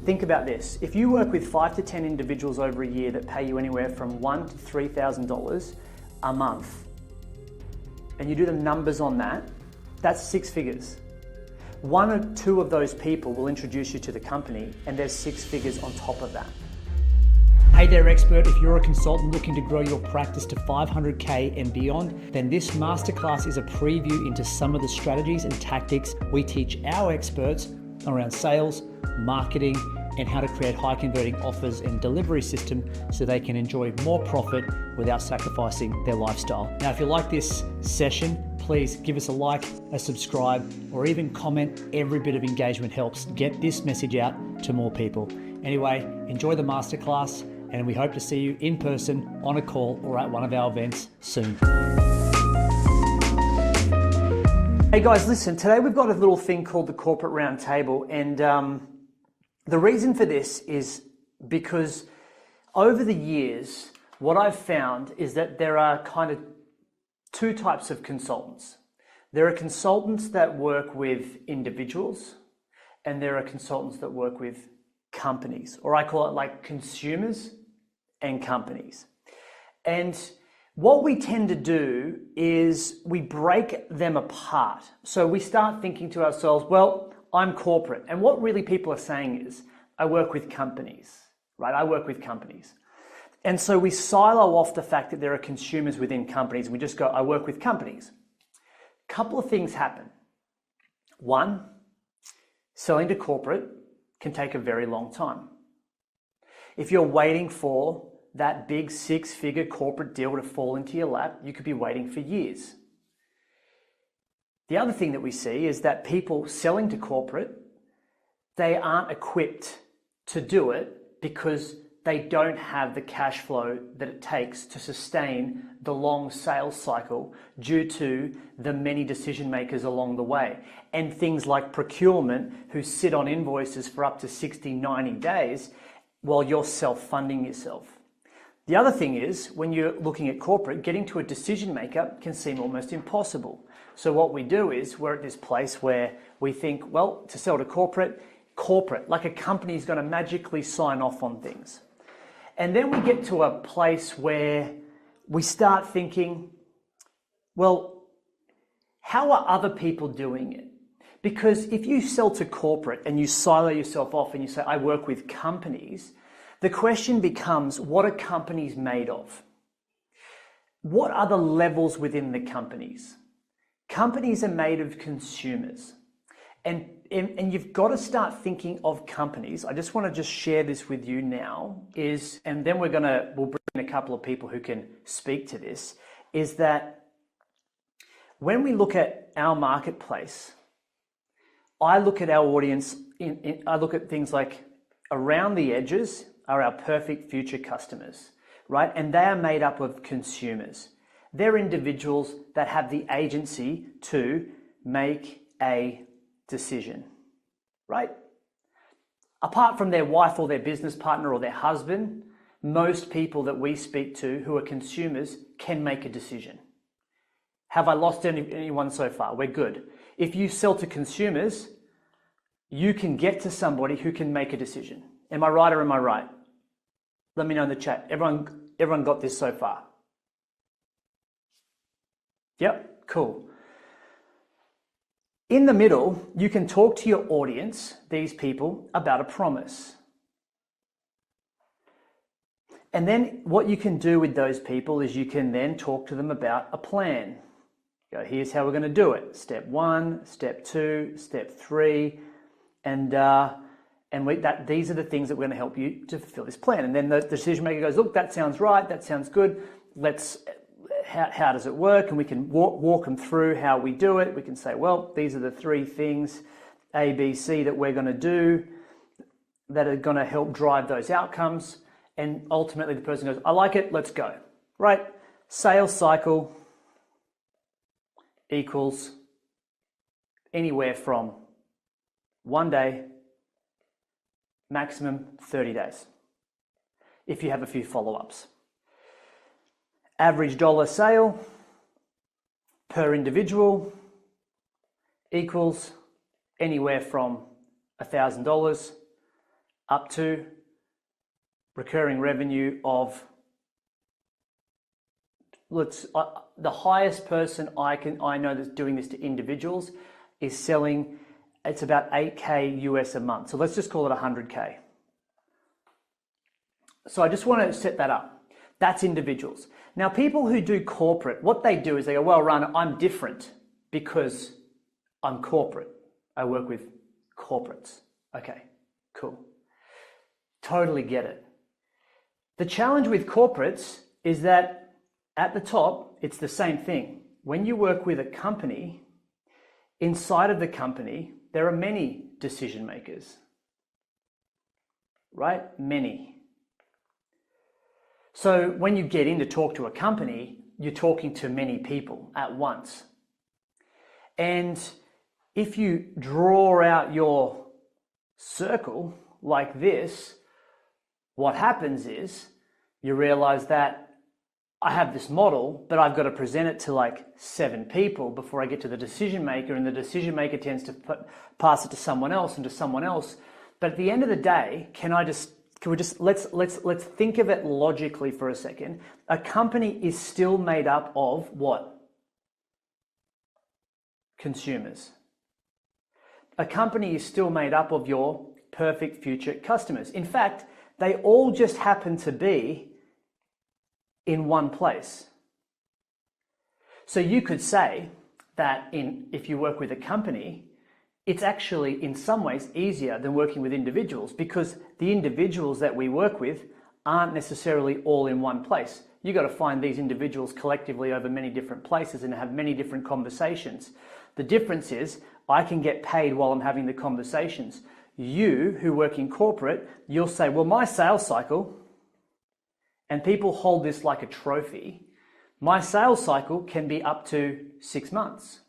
Think about this. If you work with 5 to 10 individuals over a year that pay you anywhere from $1,000 to $3,000 a month, and you do the numbers on that, that's 6 figures. 1 or 2 of those people will introduce you to the company, and there's 6 figures on top of that. Hey there, expert. If you're a consultant looking to grow your practice to 500K and beyond, then this masterclass is a preview into some of the strategies and tactics we teach our experts around sales, marketing, and how to create high converting offers and delivery system so they can enjoy more profit without sacrificing their lifestyle. Now, if you like this session, please give us a like, a subscribe, or even comment. Every bit of engagement helps get this message out to more people. Anyway, enjoy the masterclass, and we hope to see you in person, on a call, or at one of our events soon. Hey guys, listen, today we've got a little thing called the Corporate Roundtable, and the reason for this is because over the years, what I've found is that there are kind of 2 types of consultants. There are consultants that work with individuals, and there are consultants that work with companies, or I call it like consumers and companies. And what we tend to do is we break them apart. So we start thinking to ourselves, well, I'm corporate. And what really people are saying is, I work with companies, right? I work with companies. And so we silo off the fact that there are consumers within companies, and we just go, I work with companies. A couple of things happen. 1, selling to corporate can take a very long time. If you're waiting for that big 6-figure corporate deal to fall into your lap, you could be waiting for years. The other thing that we see is that people selling to corporate, they aren't equipped to do it because they don't have the cash flow that it takes to sustain the long sales cycle due to the many decision makers along the way. And things like procurement who sit on invoices for up to 60, 90 days while you're self-funding yourself. The other thing is, when you're looking at corporate, getting to a decision maker can seem almost impossible. So what we do is we're at this place where we think, well, to sell to corporate, like a company is going to magically sign off on things. And then we get to a place where we start thinking, well, how are other people doing it? Because if you sell to corporate and you silo yourself off and you say, I work with companies, the question becomes, what are companies made of? What are the levels within the companies? Companies are made of consumers. And you've got to start thinking of companies. I just want to share this with you now and then we'll bring in a couple of people who can speak to this, is that when we look at our marketplace, I look at our audience, I look at things like around the edges are our perfect future customers, right? And they are made up of consumers. They're individuals that have the agency to make a decision, right? Apart from their wife or their business partner or their husband, most people that we speak to who are consumers can make a decision. Have I lost anyone so far? We're good. If you sell to consumers, you can get to somebody who can make a decision. Am I right or am I right? Let me know in the chat. Everyone got this so far? Yep, cool. In the middle, you can talk to your audience, these people, about a promise. And then what you can do with those people is you can then talk to them about a plan. Go, here's how we're going to do it. Step 1, step 2, step 3, and these are the things that we're going to help you to fulfill this plan. And then the decision maker goes, look, that sounds right, that sounds good. How does it work? And we can walk them through how we do it. We can say, well, these are the 3 things, A, B, C, that we're going to do that are going to help drive those outcomes. And ultimately the person goes, I like it, let's go. Right? Sales cycle equals anywhere from 1 day, maximum 30 days, if you have a few follow-ups. Average dollar sale per individual equals anywhere from $1,000 up to recurring revenue of, the highest person I know that's doing this to individuals is selling, it's about 8K US a month. So let's just call it 100K. So I just want to set that up. That's individuals. Now, people who do corporate, what they do is they go, well, Rana, I'm different because I'm corporate. I work with corporates. Okay, cool. Totally get it. The challenge with corporates is that at the top, it's the same thing. When you work with a company, inside of the company, there are many decision makers, right? Many. So when you get in to talk to a company, you're talking to many people at once. And if you draw out your circle like this, what happens is you realize that I have this model, but I've got to present it to like 7 people before I get to the decision maker, and the decision maker tends to pass it to someone else and to someone else. But at the end of the day, let's think of it logically for a second. A company is still made up of what? Consumers. A company is still made up of your perfect future customers. In fact, they all just happen to be in one place. So you could say that if you work with a company, it's actually in some ways easier than working with individuals, because the individuals that we work with aren't necessarily all in one place. You got to find these individuals collectively over many different places and have many different conversations. The difference is I can get paid while I'm having the conversations. You who work in corporate, you'll say, well, my sales cycle, and people hold this like a trophy, my sales cycle can be up to 6 months.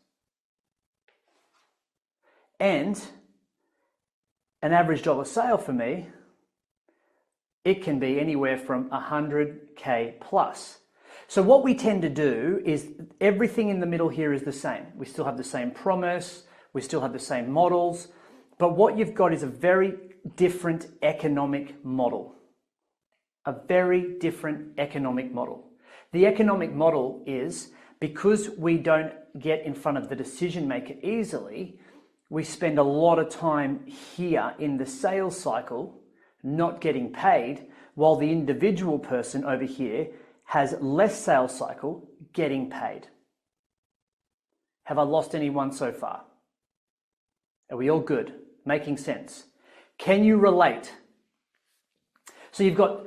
And an average dollar sale for me, it can be anywhere from 100K plus. So what we tend to do is everything in the middle here is the same. We still have the same promise, we still have the same models, but what you've got is a very different economic model. A very different economic model. The economic model is, because we don't get in front of the decision maker easily, we spend a lot of time here in the sales cycle not getting paid, while the individual person over here has less sales cycle getting paid. Have I lost anyone so far? Are we all good? Making sense? Can you relate? So you've got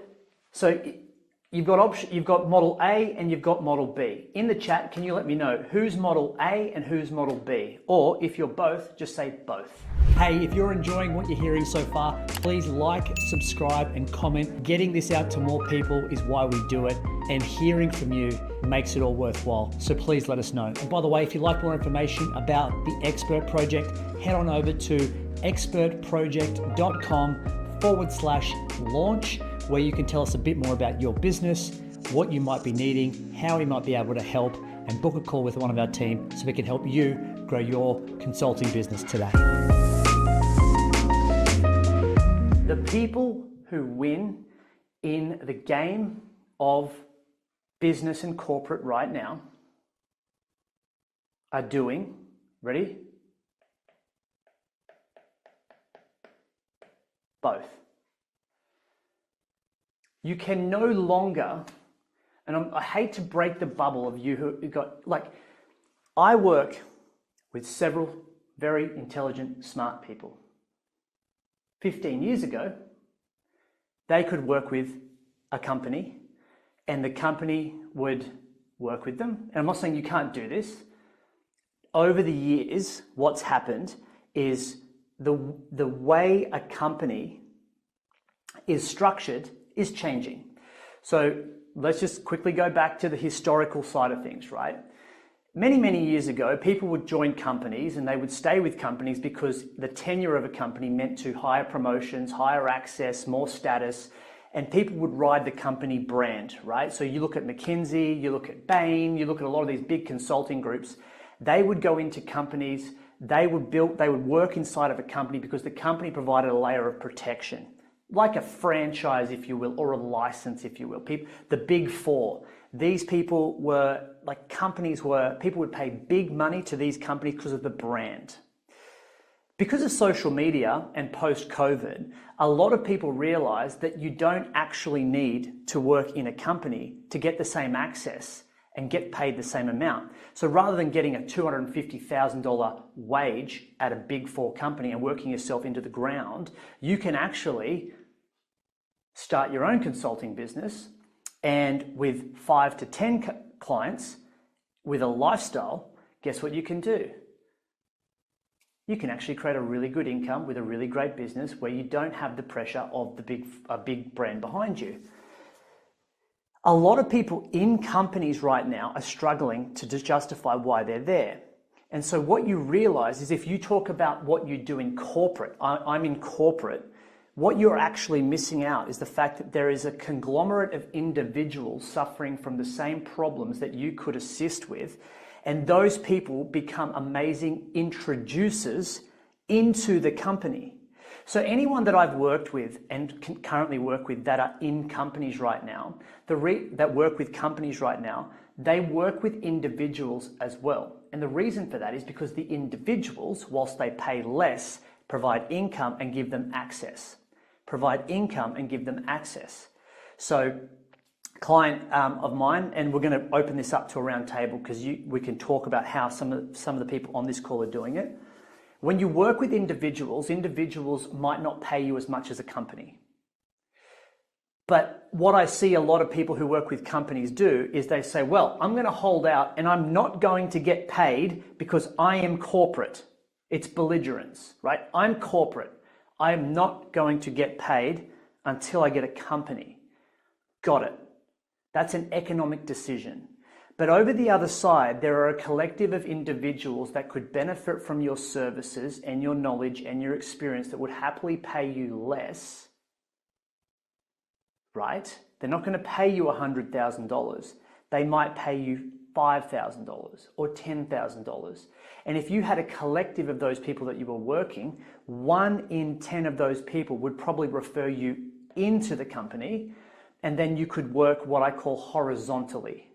model A and you've got model B. In the chat, can you let me know who's model A and who's model B? Or if you're both, just say both. Hey, if you're enjoying what you're hearing so far, please like, subscribe, and comment. Getting this out to more people is why we do it, and hearing from you makes it all worthwhile. So please let us know. And by the way, if you'd like more information about the Expert Project, head on over to expertproject.com/launch, where you can tell us a bit more about your business, what you might be needing, how we might be able to help, and book a call with one of our team so we can help you grow your consulting business today. The people who win in the game of business and corporate right now are doing, ready? Both. You can no longer, and I hate to break the bubble of you who got, I work with several very intelligent, smart people. 15 years ago, they could work with a company and the company would work with them. And I'm not saying you can't do this. Over the years, what's happened is the way a company is structured is changing. So let's just quickly go back to the historical side of things, right? Many, many years ago, people would join companies and they would stay with companies because the tenure of a company meant to higher promotions, higher access, more status, and people would ride the company brand, right? So you look at McKinsey, you look at Bain, you look at a lot of these big consulting groups. They would go into companies, they would work inside of a company because the company provided a layer of protection. like a franchise, if you will, or a license, if you will. The big four. These people were like people would pay big money to these companies because of the brand. Because of social media and post-COVID, a lot of people realize that you don't actually need to work in a company to get the same access and get paid the same amount. So rather than getting a $250,000 wage at a big four company and working yourself into the ground, you can actually start your own consulting business, and with 5 to 10 clients with a lifestyle, guess what you can do? You can actually create a really good income with a really great business where you don't have the pressure of a big brand behind you. A lot of people in companies right now are struggling to justify why they're there. And so what you realize is if you talk about what you do in corporate, I'm in corporate, what you're actually missing out is the fact that there is a conglomerate of individuals suffering from the same problems that you could assist with. And those people become amazing introducers into the company. So anyone that I've worked with and can currently work with that are in companies right now, that work with companies right now, they work with individuals as well. And the reason for that is because the individuals, whilst they pay less, provide income and give them access. So client of mine, and we're going to open this up to a round table because we can talk about how some of the people on this call are doing it. When you work with individuals might not pay you as much as a company. But what I see a lot of people who work with companies do is they say, well, I'm going to hold out and I'm not going to get paid because I am corporate. It's belligerence, right? I'm corporate. I am not going to get paid until I get a company. Got it. That's an economic decision. But over the other side, there are a collective of individuals that could benefit from your services and your knowledge and your experience that would happily pay you less, right? They're not going to pay you $100,000. They might pay you $5,000 or $10,000. And if you had a collective of those people that you were working, 1 in 10 of those people would probably refer you into the company, and then you could work what I call horizontally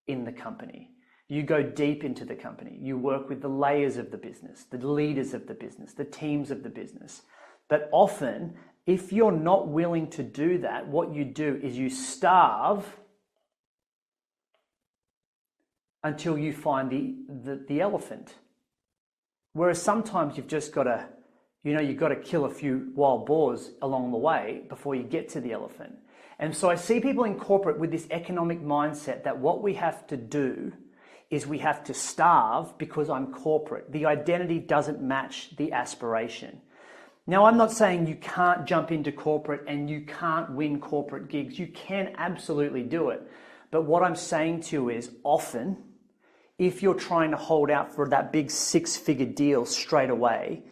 in the company. You go deep into the company. You work with the layers of the business, the leaders of the business, the teams of the business. But often, if you're not willing to do that, what you do is you starve until you find the elephant. Whereas sometimes you've just got to, you've got to kill a few wild boars along the way before you get to the elephant. And so I see people in corporate with this economic mindset that what we have to do is we have to starve because I'm corporate. The identity doesn't match the aspiration. Now, I'm not saying you can't jump into corporate and you can't win corporate gigs. You can absolutely do it. But what I'm saying to you is often, if you're trying to hold out for that big 6-figure deal straight away,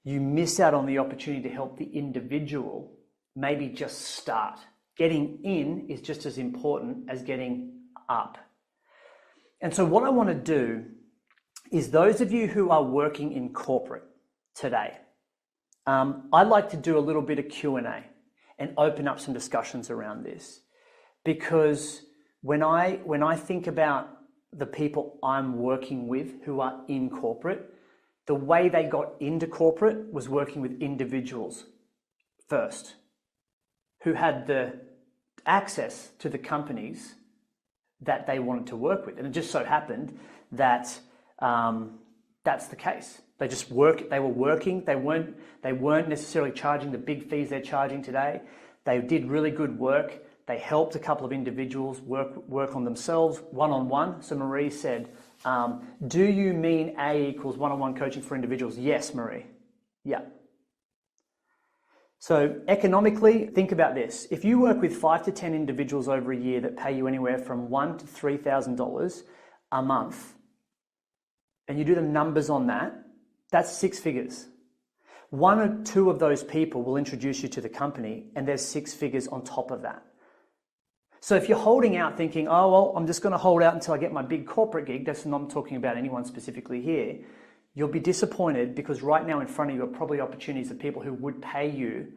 you miss out on the opportunity to help the individual maybe just start. Getting in is just as important as getting up. And so what I want to do is those of you who are working in corporate today, I'd like to do a little bit of Q&A and open up some discussions around this. Because when I think about the people I'm working with who are in corporate, the way they got into corporate was working with individuals first, who had the access to the companies that they wanted to work with. And it just so happened that that's the case. They just work, they were working, they weren't necessarily charging the big fees they're charging today. They did really good work. They helped a couple of individuals work on themselves one-on-one. So Marie said, do you mean A equals one-on-one coaching for individuals? Yes, Marie. Yeah. So economically, think about this. If you work with 5 to 10 individuals over a year that pay you anywhere from $1,000 to $3,000 a month, and you do the numbers on that, that's 6 figures. 1 or 2 of those people will introduce you to the company, and there's 6 figures on top of that. So if you're holding out thinking, oh, well, I'm just going to hold out until I get my big corporate gig, that's not talking about anyone specifically here, you'll be disappointed because right now in front of you are probably opportunities of people who would pay you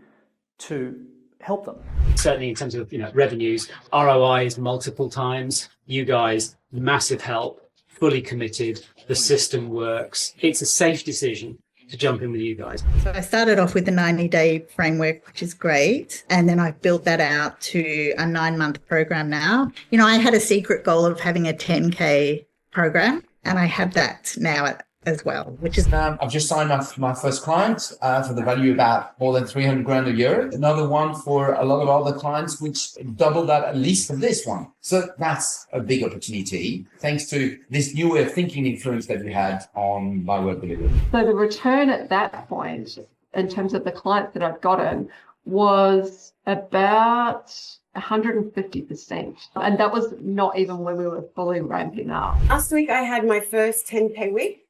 to help them. Certainly in terms of revenues, ROI is multiple times. You guys, massive help, fully committed. The system works. It's a safe decision to jump in with you guys. So I started off with a 90-day framework, which is great. And then I built that out to a 9-month program now. I had a secret goal of having a 10K program, and I have that now as well, which is... I've just signed my first client for the value about more than 300 grand a year. Another one for a lot of other clients, which doubled that at least for this one. So that's a big opportunity, thanks to this new way of thinking influence that we had on my work delivery. So the return at that point, in terms of the clients that I've gotten, was about 150%. And that was not even when we were fully ramping up. Last week, I had my first 10K week.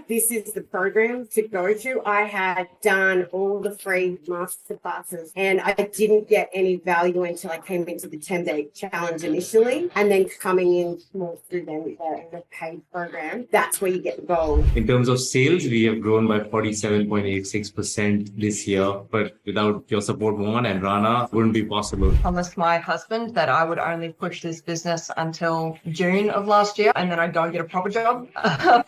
This is the program to go to. I had done all the free masterclasses and I didn't get any value until I came into the 10-day challenge initially, and then coming in more through the paid program. That's where you get the gold. In terms of sales, we have grown by 47.86% this year, but without your support, Mohan and Rana, wouldn't be possible. I promised my husband that I would only push this business until June of last year, and then I'd go and get a proper job.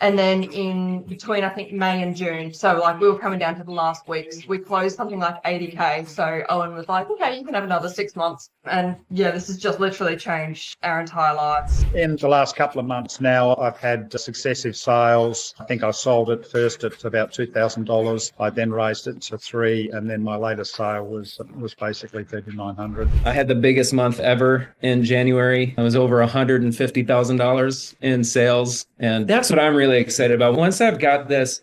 And then in between, I think, May and June, so like we were coming down to the last weeks, we closed something like 80K. So Owen was like, okay, you can have another 6 months. And yeah, this has just literally changed our entire lives. In the last couple of months now, I've had successive sales. I think I sold it first at about $2,000. I then raised it to $3,000, and then my latest sale was basically $3,900. I had the biggest month ever in January. It was over $150,000 in sales. And that's what I'm really excited about. Once I've got this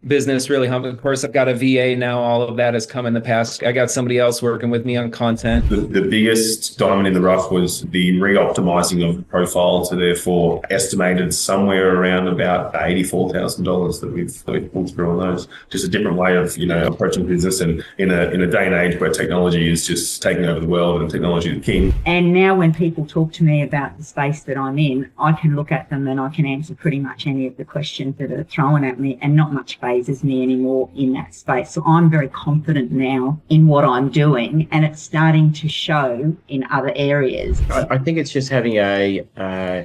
business really humming, of course, I've got a VA now. All of that has come in the past. I got somebody else working with me on content. The biggest diamond in the rough was the re-optimizing of the profile to therefore estimated somewhere around about $84,000 that we've pulled through on those. Just a different way of, approaching business, and in a day and age where technology is just taking over the world and technology is the king. And now when people talk to me about the space that I'm in, I can look at them and I can answer pretty much any of the questions that are thrown at me, and not much phases me anymore in that space. So I'm very confident now in what I'm doing, and it's starting to show in other areas. I think it's just having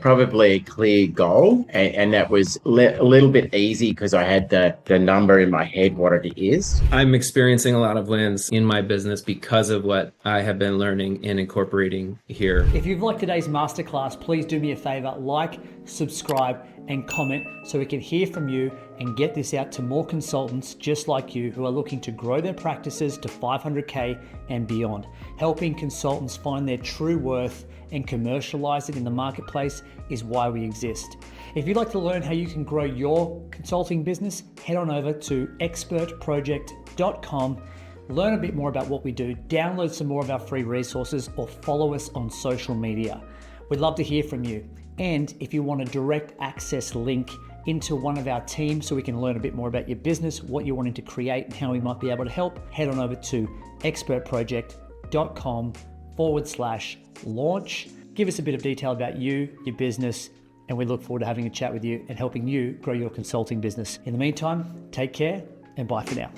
probably a clear goal, and that was a little bit easy because I had the number in my head what it is. I'm experiencing a lot of wins in my business because of what I have been learning and incorporating here. If you've liked today's masterclass, please do me a favor, like, subscribe, and comment so we can hear from you and get this out to more consultants just like you who are looking to grow their practices to 500K and beyond. Helping consultants find their true worth and commercialize it in the marketplace is why we exist. If you'd like to learn how you can grow your consulting business, head on over to expertproject.com. Learn a bit more about what we do, download some more of our free resources, or follow us on social media. We'd love to hear from you. And if you want a direct access link into one of our teams so we can learn a bit more about your business, what you're wanting to create, and how we might be able to help, head on over to expertproject.com/launch. Give us a bit of detail about you, your business, and we look forward to having a chat with you and helping you grow your consulting business. In the meantime, take care and bye for now.